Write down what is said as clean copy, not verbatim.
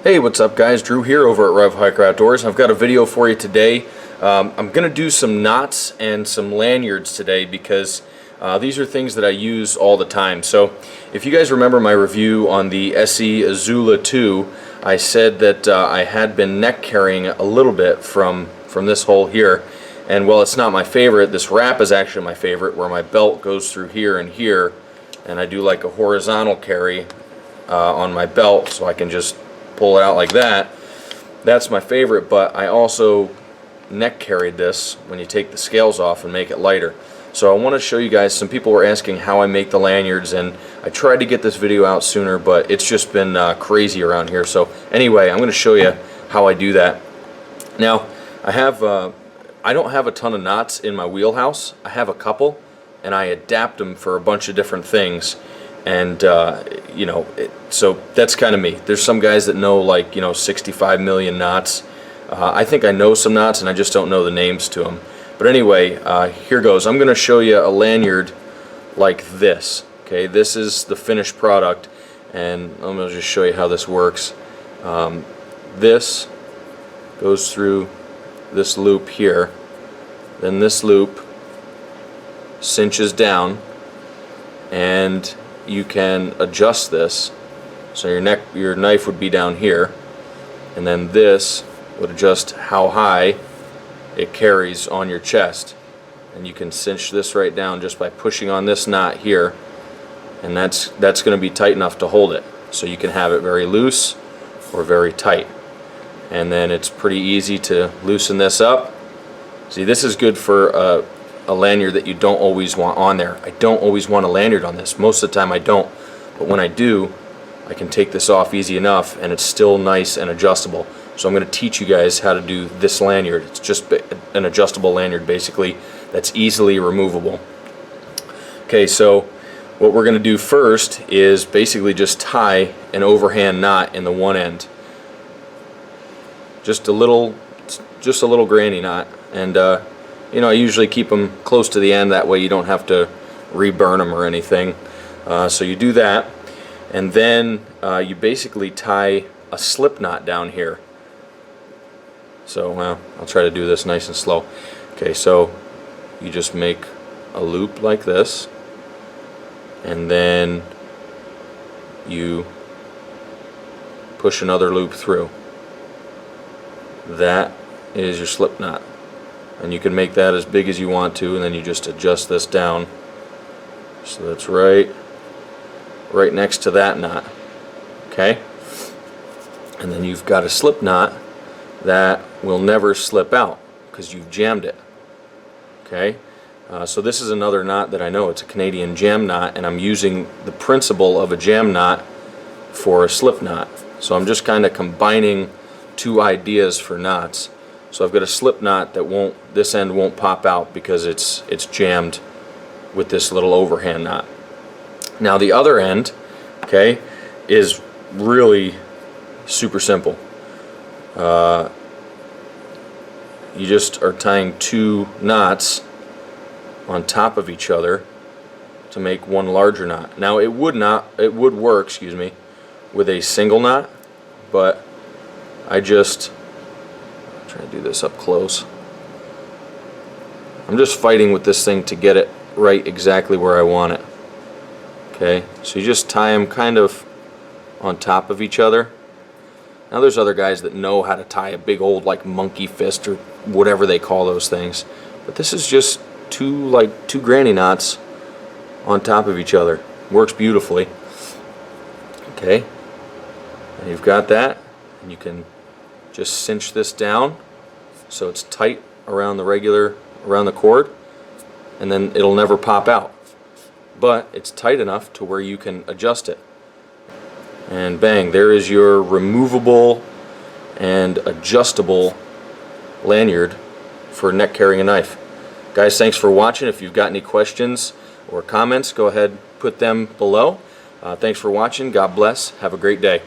Hey, what's up guys? Drew here over at RevHiker Outdoors. I've got a video for you today. I'm going to do some knots and some lanyards today because these are things that I use all the time. So if you guys remember my review on the SE Azula 2, I said that I had been neck carrying a little bit from this hole here. And while it's not my favorite, this wrap is actually my favorite, where my belt goes through here and here, and I do like a horizontal carry on my belt so I can just pull it out like that. That's my favorite, but I also neck carried this when you take the scales off and make it lighter. So I want to show you guys, some people were asking how I make the lanyards, and I tried to get this video out sooner, but it's just been crazy around here. So anyway, I'm going to show you how I do that. Now, I don't have a ton of knots in my wheelhouse. I have a couple, and I adapt them for a bunch of different things. And you know, so that's kind of me. There's some guys that know, like, 65 million knots. I think I know some knots, and I just don't know the names to them. But anyway, here goes. I'm going to show you a lanyard like this. Okay, this is the finished product, and I'm going to just show you how this works. This goes through this loop here. Then this loop cinches down, and you can adjust this. So your knife would be down here, and then this would adjust how high it carries on your chest. And you can cinch this right down just by pushing on this knot here, and that's going to be tight enough to hold it. So you can have it very loose or very tight. And then it's pretty easy to loosen this up. See, this is good for a lanyard that you don't always want on there. I don't always want a lanyard on this. Most of the time I don't. But when I do, I can take this off easy enough, and it's still nice and adjustable. So I'm going to teach you guys how to do this lanyard. It's just an adjustable lanyard, basically, that's easily removable. Okay, so what we're going to do first is basically just tie an overhand knot in the one end. Just a little granny knot. And I usually keep them close to the end, that way you don't have to reburn them or anything. So you do that, and then you basically tie a slip knot down here. So I'll try to do this nice and slow. Okay, so you just make a loop like this, and then you push another loop through. That is your slip knot. And you can make that as big as you want to, and then you just adjust this down so that's right next to that knot. Okay, and then you've got a slip knot that will never slip out because you've jammed it. Okay, so this is another knot that I know. It's a Canadian jam knot, and I'm using the principle of a jam knot for a slip knot. So I'm just kind of combining two ideas for knots. So I've got a slip knot that this end won't pop out because it's jammed with this little overhand knot. Now the other end, okay, is really super simple. You just are tying two knots on top of each other to make one larger knot. Now it would work, with a single knot, but I just try to do this up close. I'm just fighting with this thing to get it right exactly where I want it. Okay, so you just tie them kind of on top of each other. Now there's other guys that know how to tie a big old like monkey fist or whatever they call those things, but this is just two granny knots on top of each other. Works beautifully. Okay, and you've got that, and you can just cinch this down so it's tight around the cord, and then it'll never pop out. But it's tight enough to where you can adjust it. And bang, there is your removable and adjustable lanyard for neck carrying a knife. Guys, thanks for watching. If you've got any questions or comments, go ahead, put them below. Thanks for watching. God bless. Have a great day.